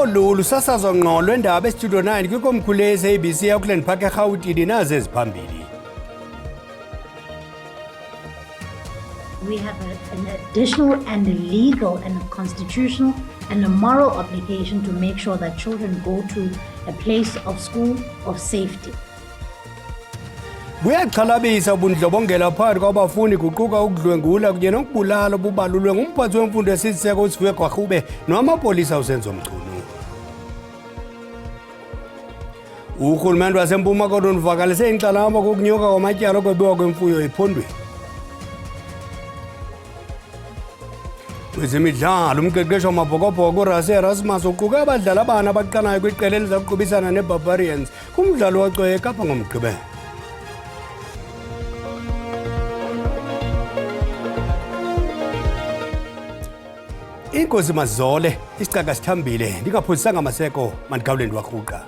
Lolu sasazwa ngqo lwendaba estudio 9 kwikomkhulu le-SABC eAuckland Park eGauteng nazi eziphambili. We have an additional and a legal and a constitutional and a moral obligation to make sure that children go to a place of school of safety. Buyaxhalabisa ubundlobongela phakathi kwabafundi kuquka ukudlwengula kunye nokubulala obubalulwe ngumphathi wemfundo yesiseko uSivuyo Gwarhube namapolisa uSenzo Mchunu. Urhulumente waseMpuma Koloni uvakalise inkxalabo kokunyuka kwamatyala okwebiwa kwemfuyo ephondweni. Kwezemidlalo umqeqeshi wamabhokobhoko uRasi Erasmus uquka abadlali abane abaqanayo kwiqela eliza kuqubisana neBarbarians kumdlalo wocweya eKapa ngoMgqibelo. Inkosi Mazole isicaka sithambile ndingaphosisanga amaseko mandigawule ndiwarhuqa.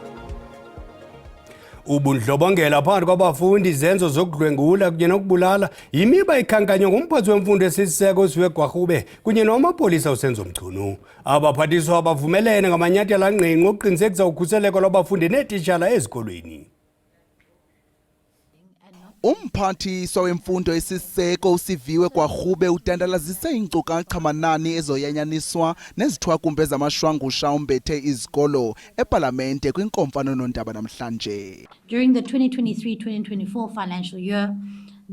Ubundlobongela phakathi kwabafundi izenzo zokudlwengula kunye nokubulala yimiba ikhankanywa ngumphathi wemfundo yesiseko uSivuyo Gwarhube kunye namapolisa uSenzo Mchunu. Abaphathiswa bavumelene ngamanyathelo angqingqi ukuqinisekisa ukhuseleko lwabafundi neetitshala ezikolweni. Umphathiswa wemfundo yesiseko uSivuyo Gwarhube udandalazise iinkcukacha amanani ezoyanyaniswa nezithwakumbe zamashwangusha umbethe izikolo epalamente kwinkomfano nondaba namhlanje. During the 2023-2024 financial year,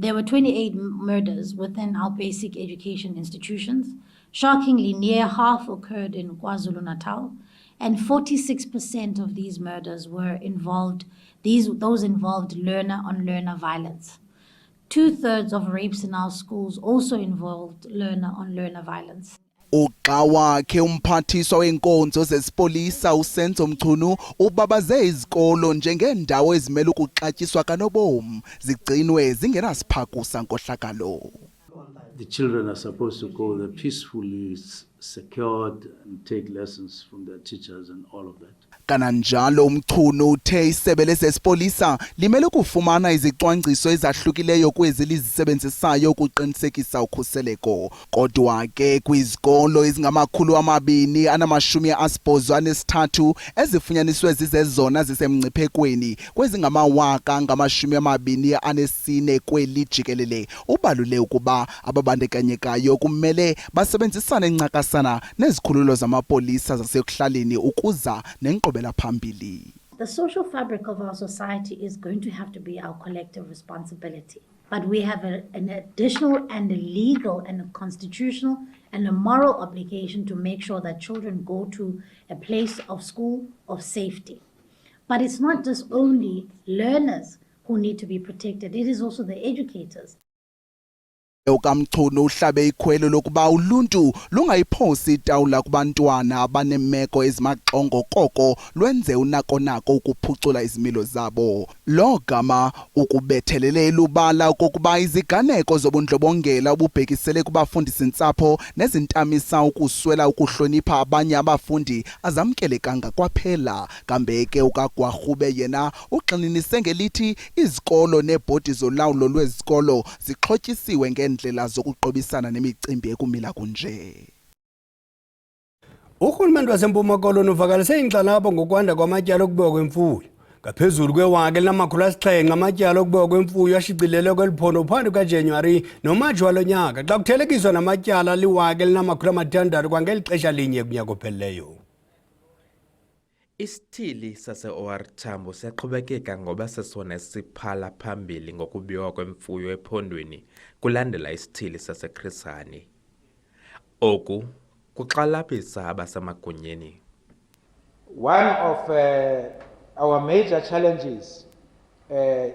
there were 28 murders within our basic education institutions. Shockingly, near half occurred in KwaZulu-Natal, and 46% of these murders were involved. Those involved learner-on-learner violence. 2/3 of rapes in our schools also involved learner-on-learner violence. Uxa wakhe umphathiswa wenkonzo zesipolisa uSenzo Mchunu ubabaze izikolo njengeendawo ezimele ukuxatyiswa kanobom zigcinwe zingenasiphakusa nkohlakalo. The children are supposed to go there peacefully, secured, and take lessons from their teachers and all of that. Kananjalo Mchunu uthe isebe lezesipolisa limele ukufumana izicwangciso ezahlukileyo kwezi lizisebenzisayo ukuqinisekisa ukhuseleko. Kodwa ke kwizikolo ezingama-283 ezifunyaniswe zizezona zisemngciphekweni kwezingama-24,000 kweli jikelele, ubalule ukuba ababandekanyekayo kumele basebenzisane ncakasana nezikhululo zamapolisa zasekuhlaleni ukuza nenkqubela phambili. The social fabric of our society is going to have to be our collective responsibility. But we have an additional and a legal and a constitutional and a moral obligation to make sure that children go to a place of school of safety. But it's not just only learners who need to be protected, it is also the educators. Ukamchunu uhlabe ikhwelo lokuba uluntu lungayiphosi itawula kubantwana abanemeko ezimaxongo koko lwenze unako ukuphucula izimilo zabo. Lo gama ukubethelele ilubala okokuba iziganeko zobundlobongela ububhekisele kubafundisi-ntsapho nezintamisa ukuswela ukuhlonipha abanye abafundi azamkelekanga kwaphela. Kambe ke ukaGwarhube yena ugxininise ngelithi izikolo neebhodi zolawulo lwezikolo zixhotyisiwe ndlela zokuqobisana nemicimbi ekumila kunje. Urhulumente waseMpuma Koloni uvakalise inkxalabo ngokwanda kwamatyala okubiwa kwemfuyo. Ngaphezulu kwe-1,700 amatyala okubiwa kwemfuyo ashicilelwe kweliphondo phakathi kukaJanuwari noMatshi walo nyaka xa kuthelekiswa namatyala ali-1,600 kwangeli xesha linye kunyaka ophelileyo. Isithili sase-OR Tambo siyaqhubekeka ngoba sesona siphala phambili ngokubiwa kwemfuyo ephondweni kulandela isithili saseChris Hani. Oku kuxhalabisa abasemagunyeni. One of our major challenges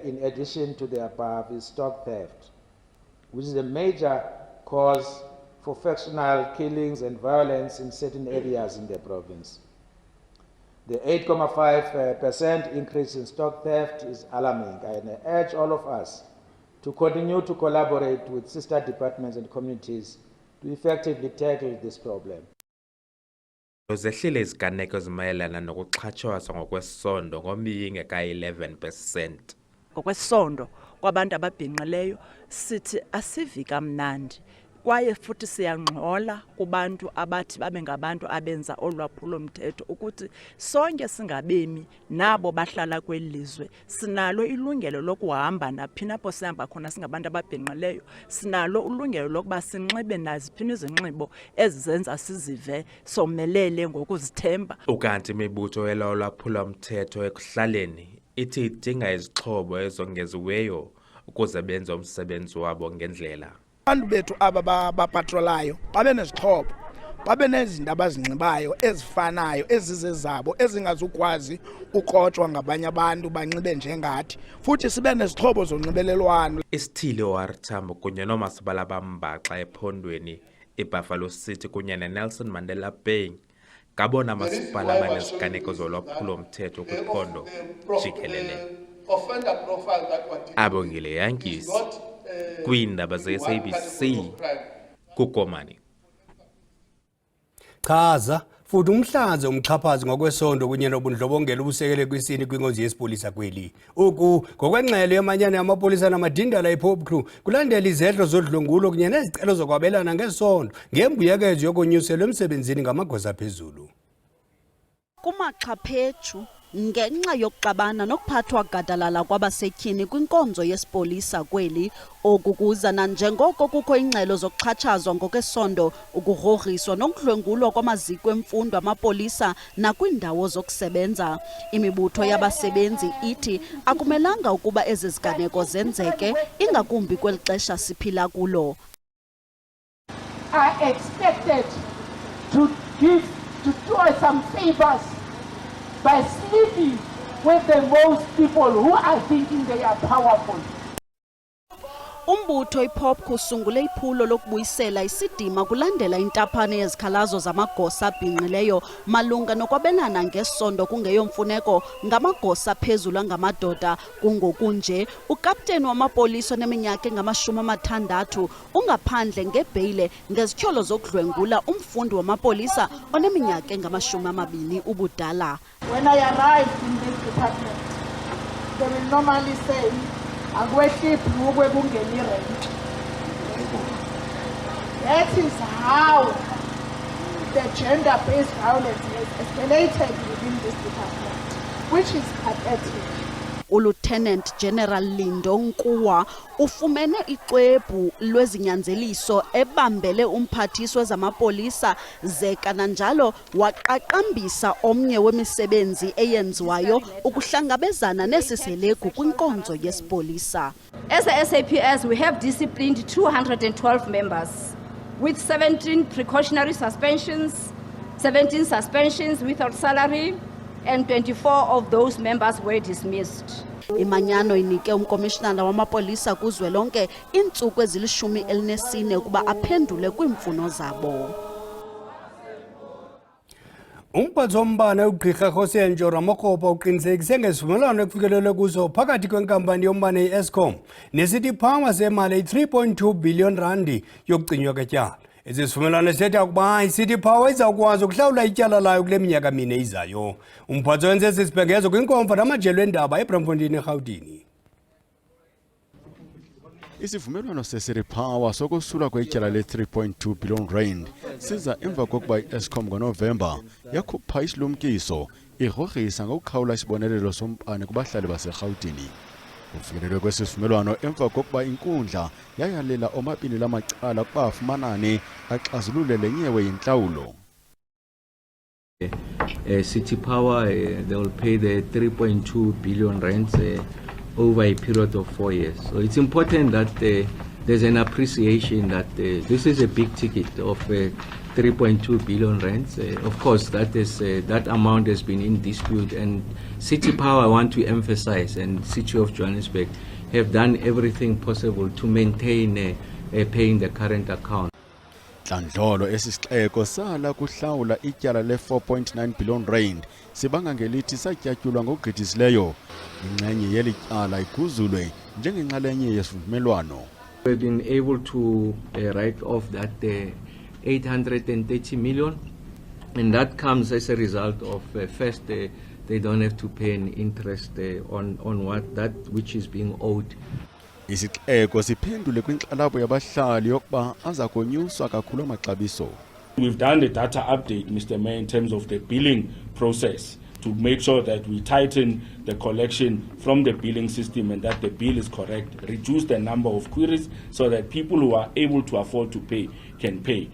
in addition to the above is stock theft, which is a major cause for factional killings and violence in certain areas in the province. The 8.5% increase in stock theft is alarming, and I urge all of us to continue to collaborate with sister departments and communities to effectively tackle this problem. Zehlile iziganeko ezimayelana nokuxhatshazwa ngokwesondo ngomyinge ka-11%. Ngokwesondo kwabantu ababhinqileyo sithi asivi kamnandi kwaye futhi siyangxola kubantu abathi babe ngabantu abenza olwaphulomthetho ukuthi sonke singabemi nabo bahlala kwelizwe sinalo ilungelo lokuhamba naphina apho sihamba khona singabantu ababhinqileyo, sinalo ulungelo lokuba sinxibe naziphina izinxibo ezizenza sizive somelele ngokuzithemba. Ukanti imibutho elolwaphulomthetho ekuhlaleni ithi idinga izixhobo ezongeziweyo ukuze benze umsebenzi wabo ngendlela. Abantu bethu aba bapatrolayo babe nezixhobo, babe nezinto abazinxibayo ezifanayo ezizezabo ezingazukwazi ukrotshwa ngabanye abantu banxibe njengathi, futhi sibe nezixhobo zonxibelelwano. Isithili OR Tambo kunye noomasipala abambaxa ephondweni iBuffalo City kunye neNelson Mandela Bay ngabona masipala abaneziganeko zolwaphulomthetho kwiphondo jikelele. Abongile Yankees kwiindaba ze-SABC kuKomani. Chaza futhi umhlanze umxhaphazi ngokwesondo kunye nobundlobongela ubusekele kwisini kwinkonzo yesipolisa kweli. Oku ngokwengxelo yamanyano yamapolisa namadindala ePop Crew kulandela izehlo zodlungulo kunye nezicelo zokwabelana ngesondo ngembuyekezo yokonyuselwa emsebenzini ngamagosa aphezulu. Kumaxhaphethu ngenxa yokuxabana nokuphathwa gadalala kwabasetyhini kwinkonzo yesipolisa kweli, okukuza nanjengoko kukho ingxelo zokuxhatshazwa ngokwesondo, ukugrogriswa nokudlwengulwa kwamaziko emfundo amapolisa nakwiindawo zokusebenza. Imibutho yabasebenzi ithi akumelanga ukuba ezi ziganeko zenzeke, ingakumbi kweli xesha siphila kulo. Are expected to do some favors by sleeping with the most people who are thinking they are powerful. Umbutho iPop kusungule iphulo lokubuyisela isidima kulandela intaphane yezikhalazo zamagosa abhinqileyo malunga nokwabelana ngesondo kungeyomfuneko ngamagosa aphezulu angamadoda. Kungokunje ukapteni wamapolisa oneminyaka engama-60 ungaphandle ngebheyile ngezityholo zokudlwengula umfundi wamapolisa oneminyaka engama-20 ubudala. When I arrived in this department, they will normally say, that is how the gender-based violence has escalated within this department, which is pathetic. uLieutenant General Lindo Nkuwa ufumene ixwebhu lwezinyanzeliso ebambele umphathiswa wezamapolisa zeka nanjalo waqaqambisa omnye wemisebenzi eyenziwayo ukuhlangabezana nesiselegu kwinkonzo yesipolisa. As a SAPS, we have disciplined 212 members with 17 precautionary suspensions, 17 suspensions without salary, and 24 of those members were dismissed. Imanyano inike umkomishinala wamapolisa kuzwelonke iintsuku ezili-14 ukuba aphendule kwiimfuno zabo. Umphathi wombane ugqirha Jose Njo Ramokgopa uqinisekise ngesivumelwano ekufikelelwe kuso phakathi kwenkampani yombane i-Eskom neCity Power semali i-3.2 billion rand yokucinywa kwetyala. Esi sivumelwano setha ukuba iCity Power izawukwazi ukuhlawula ityala layo kule minyaka 4 izayo. Umphathi wenze esi sibhengezo kwinkomfa namajelo endaba eBramfontein eRhawutini. Isivumelwano seCity Power sokusula kwetyala le-3.2 billion rand siza emva kokuba i-Eskom ngoNovemba yakhupha isilumkiso igrogrisa ngokukhawula isibonelelo sombane kubahlali baseRhawutini. Kufikelelwe kwesi sivumelwano emva kokuba inkundla yayalela omabini lamacala ukuba afumanane axazulule le nyewe yentlawulo. City Power, they will pay the 3.2 billion rands over a period of 4 years. So it's important that there's an appreciation that this is a big ticket of 3.2 billion rands. Of course, that amount has been in dispute, and City Power, I want to emphasize, and City of Johannesburg have done everything possible to maintain paying the current account. Tlandlolo esisixeko sala kuhlawula ityala le-4.9 billion rand sibanga ngelithi satyatyulwa ngokugqithisileyo ingxenye yeli tyala iguzulwe njengenxalenye yesivumelwano. We've been able to write off that 830 million, and that comes as a result of first they don't have to pay an interest on what that which is being owed. Isixeko siphendule kwinxalabo yabahlali yokuba aza konyuswa kakhulu amaxabiso. We've done the data update, Mr. Mayor, in terms of the billing process to make sure that we tighten the collection from the billing system and that the bill is correct, reduce the number of queries so that people who are able to afford to pay can pay.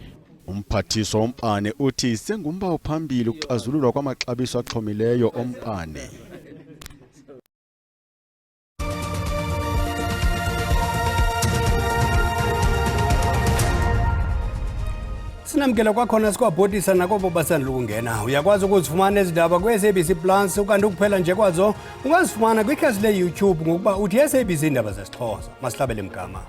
Umphathiswa wombane uthi sengumba phambili ukuxazululwa kwamaxabiso axhomileyo ombane. Sinamkela kwakhona sikwabhodisa nakobo basandla ukungena. Uyakwazi ukuzifumana ezindaba ku-SABC Plus ukanti ukuphela nje kwazo ungazifumana kwikhasi le-YouTube ngokuba uthi SABC Indaba zesiXhosa. Masihlabele mgama.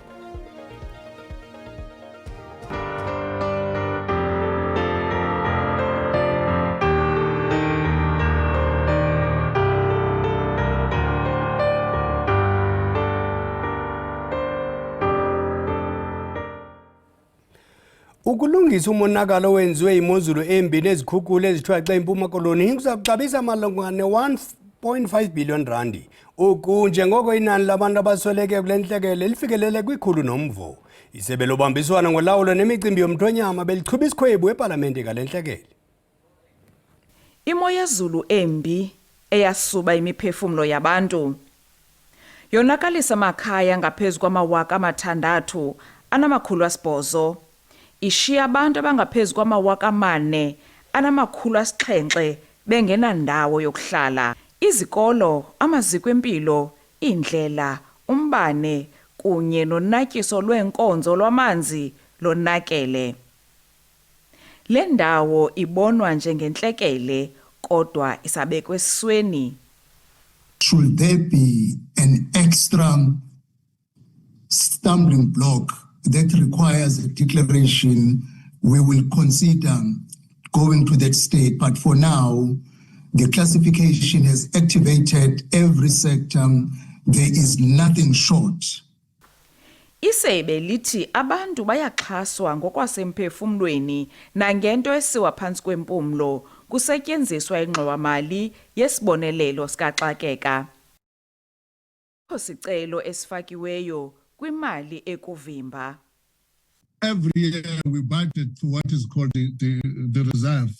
Ukulungisa umonakalo wenziwe imozulu embi nezikhukhula ezithwaxe eMpuma Koloni kuzakuxabisa malunga ne-1.5 billion randi. Oku njengoko inani labantu abasweleke kule ntlekele lifikelele kwikhulu nomvo. Isebe lobambiswana ngolawulo nemicimbi yomthonyama belichube isikhwebu epalamente ngale ntlekele. Imo yezulu embi eyasuba imiphefumlo yabantu yonakalisa amakhaya ngaphezu kwama-6,800 ishiya abantu abangaphezu kwama-4,700 bengenandawo yokuhlala. Izikolo, amaziko empilo, indlela, umbane kunye nonatyiso lweenkonzo lwamanzi lonakele. Le ndawo ibonwa njengentlekele kodwa isabekwe esisweni. Should there be an extra stumbling block that requires a declaration, we will consider going to that state. But for now, the classification has activated every sector. There is nothing short. Isebe lithi abantu bayaxhaswa ngokwasemphefumlweni nangento esiwa phantsi kwempumlo kusetyenziswa ingxowa-mali yesibonelelo sikaxakeka. Sicelo esifakiweyo kwimali ekuvimba. Every year we budget for what is called the reserve.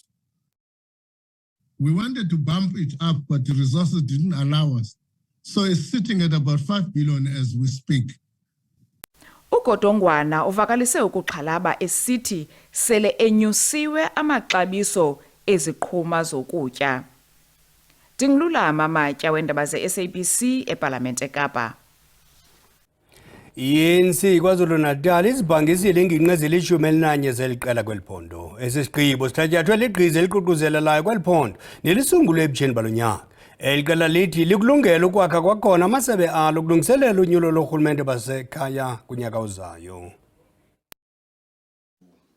We wanted to bump it up, but the resources didn't allow us. So it's sitting at about 5 billion as we speak. Ugodongwana uvakalise ukuxhalaba esithi sele enyusiwe amaxabiso eziqhuma zokutya. Dingilulama Matya wendaba ze-SABC eParlamente eKapa. INC KwaZulu-Natal izibhangisile ingingqi ezili-11 zeliqela kweliphondo. Esi sigqibo sithatyathwe ligqiza eliququzelelayo kweliphondo nelisungulwe ebutsheni balo nyaka. Eli qela lithi likulungela ukwakha kwakhona amasebe alo kulungiselela unyulo lorhulumente basekhaya kunyaka ozayo.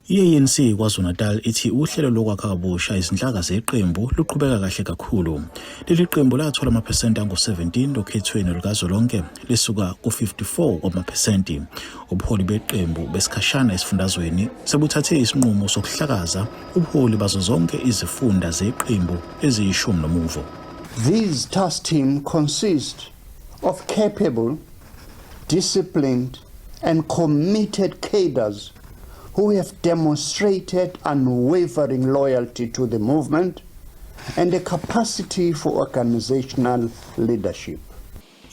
I-ANC KwaZulu-Natal ithi uhlelo lokwakha kabusha izinhlaka zeqembu luqhubeka kahle kakhulu. Leli qembu lathola amaphesenti angu-17 okhethweni lukazwelonke lisuka ku-54 wamaphesenti. Ubuholi beqembu besikhashana esifundazweni sebuthathe isinqumo sokuhlakaza ubuholi bazo zonke izifunda zeqembu eziyi-10. This task team consists of capable, disciplined and committed cadres who have demonstrated unwavering loyalty to the movement and a capacity for organizational leadership.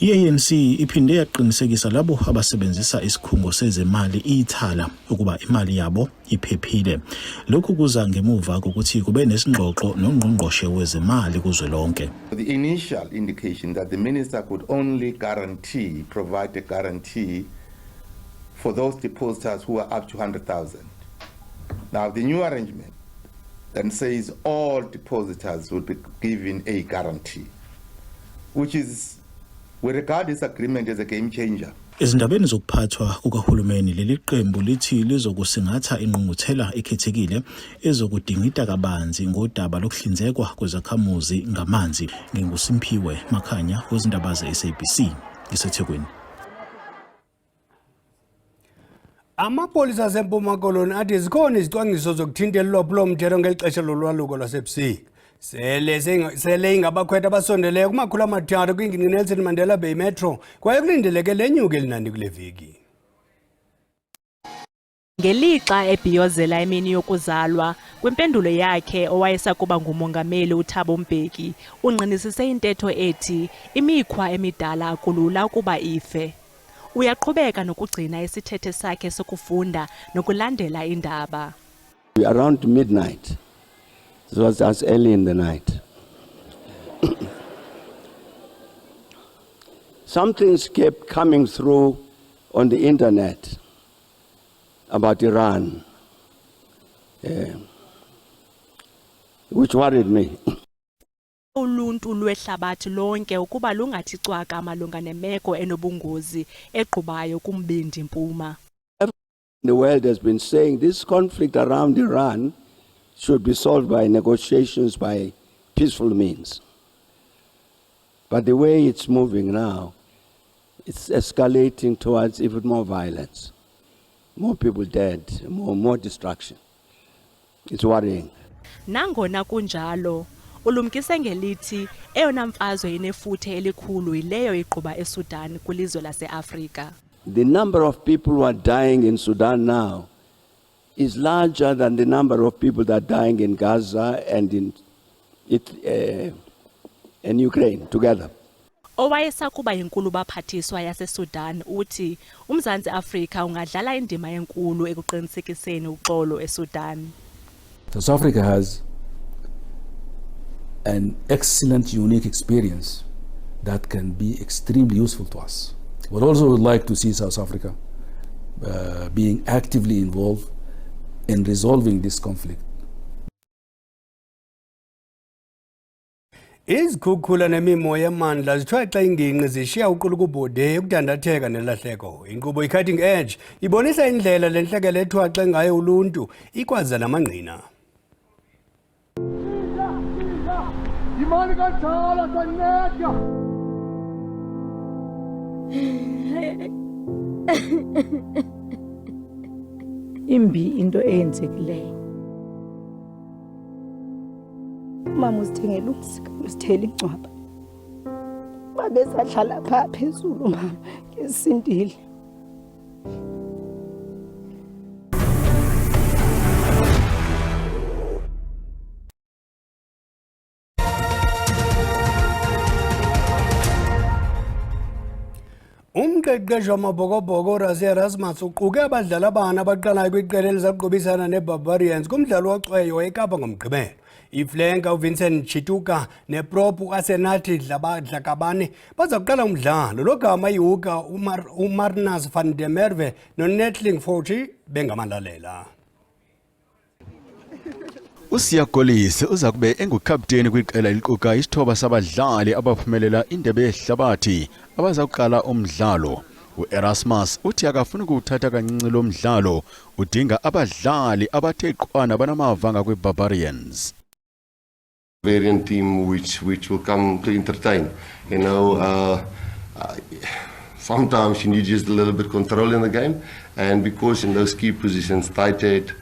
I-ANC iphinde yaqinisekisa labo abasebenzisa isikhungo sezemali ithala ukuba imali yabo iphephile. Lokhu kuza ngemuva kokuthi kube nesingxoxo nongqongqoshe wezemali kuzwelonke. The initial indication that the minister could only provide a guarantee for those depositors who are up to 100,000. Now the new arrangement then says all depositors will be given a guarantee, which is, we regard this agreement as a game changer. Ezindabeni zokuphathwa kukahulumeni leli qembu lithi lizokusingatha ingqungquthela ekhethekile ezokudingida kabanzi ngodaba lokuhlinzekwa kwezakhamuzi ngamanzi. NginguSimphiwe Makhanya wezindaba ze-SABC iseThekwini. Amapolisa aseMpuma Koloni athi zikhona izicwangciso zokuthintela ulwaphulomthetho ngeli xesha lolwaluko lwasebusika. sele ingabakhwetha abasondeleyo kumakhulu amathathu kwingingqi Nelson Mandela Bay Metro kwaye kulindeleke lenyuke elinani kule veki. Ngelixa ebhiyozela imini yokuzalwa kwimpendulo yakhe owayesakuba ngumongameli uThabo Mbeki unqinisise intetho ethi imikhwa emidala akulula ukuba ife. Uyaqhubeka nokugcina isithethe sakhe sokufunda nokulandela indaba. Around midnight, it was as early in the night. Some things kept coming through on the internet about Iran, which worried me. Uluntu lwehlabathi lonke ukuba lungathi cwaka malunga nemeko enobungozi egqubayo kumbindi mpuma. The world has been saying this conflict around Iran should be solved by negotiations by peaceful means. But the way it's moving now, it's escalating towards even more violence. More people dead, more destruction. It's worrying. Nangona kunjalo, ulumkise ngelithi eyona mfazwe inefuthe elikhulu yileyo iqhuba eSudan kwilizwe laseAfrika. The number of people who are dying in Sudan now is larger than the number of people that are dying in Gaza and in Ukraine together. Owayesakuba inkulu baphathiswa yaseSudan uthi uMzantsi Afrika ungadlala indima enkulu ekuqinisekiseni uxolo eSudan. South Africa has an excellent, unique experience that can be extremely useful to us. But also would like to see South Africa being actively involved in resolving this conflict. Izikhukhula nemimoya emandla zithiwa xa ingingqi zishiya uqulukubode ukudandatheka nelahleko. Inkqubo i-Cutting Edge ibonisa indlela le ntlekele ethwaxe ngayo uluntu ikwaza namangqina. Imali kaJala sanceda. Imbi into eyenzekileyo. Mama uzithengela umsika, uzithela incwaba. Babesadlala phaa phezulu mama, ngesindile. Umqeqeshi wamabhokobhoko uRassie Erasmus uquke abadlali abane abaqalayo kwiqela elizaqobisana neBarbarians kumdlalo wocweyo eKapa ngomgqibelo. Iflanka uVincent Chituka neprop uAsenathi Dlakabane baza kuqala umdlalo logama ihuka uMarnus van der Merwe noNetling Forty bengamalalela. Usiyakolise uza kube engukapteni kwiqela eliquka isithoba sabadlali abaphumelela indebe yehlabathi abaza kuqala umdlalo. uErasmus uthi akafuna ukuthatha kancinci lo mdlalo udinga abadlali abathe qwana banamava kwiBarbarians. Variant team which will come to entertain. You know, sometimes you need just a little bit of control in the game, and because in those key positions, tight head,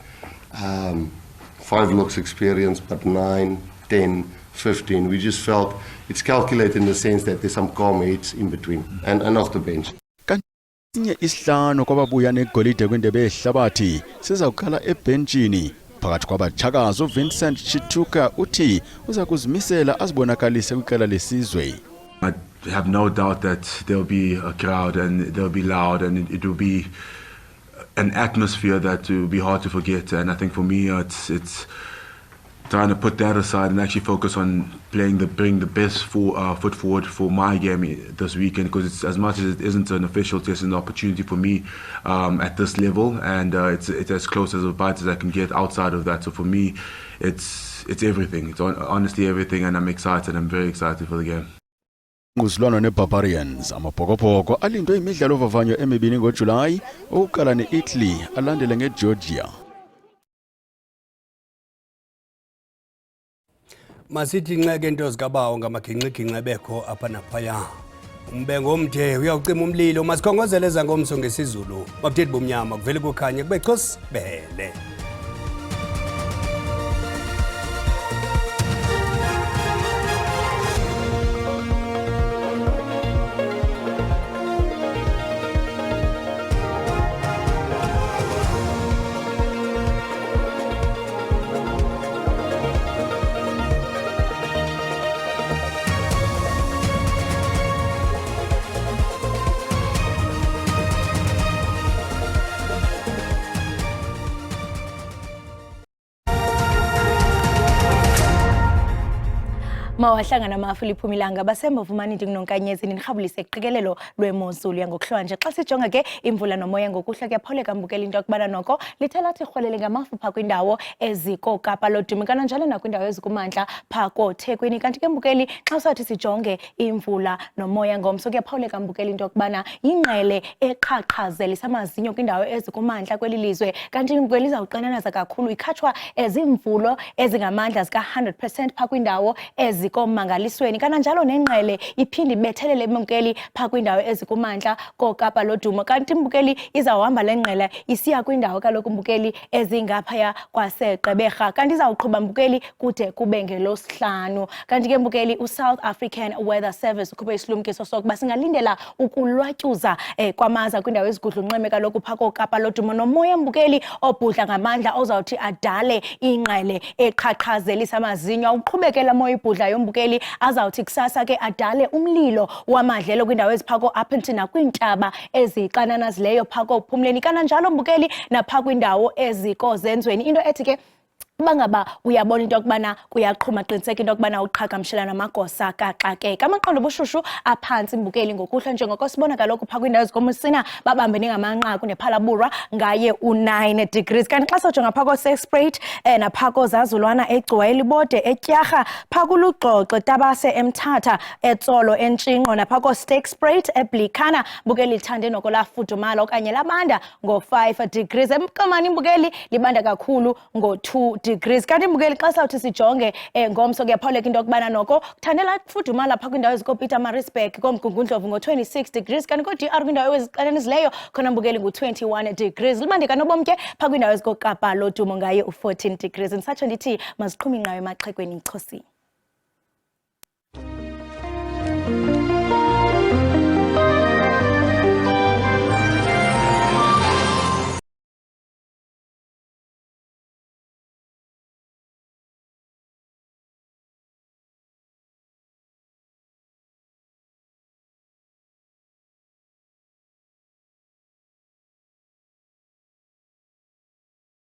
5 looks experience, but 9, 10, 15, we just felt it's calculated in the sense that there's some calm heads in between and off the bench. Kanti isihlanu kwababuya negolide kwindebe yehlabathi siza kukhala ebenchini phakathi kwabachakazi uVincent Chituka uthi uza kuzimisela azibonakalise kwiqela lesizwe. I have no doubt that there'll be a crowd and they'll be loud and it will be an atmosphere that will be hard to forget, and I think for me it's trying to put that aside and actually focus on bring the best foot forward for my game this weekend, because it's, as much as it isn't an official test, an opportunity for me at this level, and it's as close as a bite as I can get outside of that. So for me it's everything, it's honestly everything, and I'm excited. I'm very excited for the game. Nguzilwana neBarbarians amabhokobhoko alindwe imidlalo ovavanyo emibini ngoJulayi okuqala neItaly alandele ngeGeorgia. Masithi nxeke into zikabawo ngamaginxiginxa bekho apha naphaya. Umbengo omthe uyawucima umlilo masikhongozele ngomso ngesizulu. Bakuthethi bomnyama kuvele kukhanye kube chos bele. mawahlangana amaFilipu Milanga basemva uvumani ndingunonkanyezi nirhabulise iqikelelo lwemozulu yangokuhlwa nje xa sijonga ke imvula nomoya ngokuhla kuyapholeka mbukela into yokubana noko lithe lathi rhwelele ngamafu phaa kwindawo ezikoKapa loDumo kananjalo nakwindawo ezikumantla phaa koThekwini kanti ke mbukeli xa sathi sijonge imvula nomoya ngomso kuyapholeka mbukela into yokubana yingqele eqhaqhazelisa amazinyo kwindawo ezikumantla kweli lizwe kanti mbukeli izawuqananaza kakhulu ikhatshwa ezimvulo ezingamandla zika 100% phaa kwindawo ezikomangalisweni kananjalo nengqele iphinde ibethelele mbukeli phaa kwindawo ezikumantla koKapa loDumo kanti mbukeli izawuhamba lengqele isiya kwindawo kaloku mbukeli ezingaphaya kwaseGqeberha kanti izawuqhuba mbukeli kude kube ngeLosihlanu kanti ke mbukeli uSouth African Weather Service ukhuphe isilumkiso sokuba singalindela ukulwatyuza kwamaza kwindawo ezigudlunxeme kaloku phaa koKapa loDumo nomoya mbukeli obhudla ngamandla ozawuthi adale ingqele eqhaqhazelisa amazinyo uqhubekela moya ibhudla yombukeli azawuthi kusasa ke adale umlilo wamadlelo kwindawo eziphako Upington nakwintaba ezixananazileyo phako Phumleni kananjalo mbukeli napha kwindawo ezikozenzweni into ethi ke bangaba uyabona into yokubana kuyaqhuma qiniseka into yokubana uqhagamshelana namagosa kaxakeka amaqondo obushushu aphansi mbukeli ngokuhla njengoko sibona kaloku phaa kwindawo ezikomusina babambene ngamanqaku nePhalaborwa ngaye u9 degrees kanti xa sijonga phaa koSelspruit naphaa koZazulwana eGcuwa eLibode eTyarha phaa kuluXoxo Tabase eMthatha eTsolo eNtshinqo naphaa koSterkspruit eBlikana mbukeli lithande noko lafudumala okanye labanda ngo5 degrees eMkamani mbukeli libanda kakhulu ngo2 degrees kanti mbukeli xa sawuthi sijonge ngomso kuyapholeka into yokubana noko kuthandela kufudumala phaa kwindawo ezikoPietermaritzburg koMgungundlovu ngo26 degrees kanti koDR kwindawo ezixananazileyo khona mbukeli ngu21 degrees libande kanobomke phaa kwindawo ezikoKapa loDumo ngaye u14 degrees ndisatsho ndithi maziqhume inqawe emaxhekweni ichosini.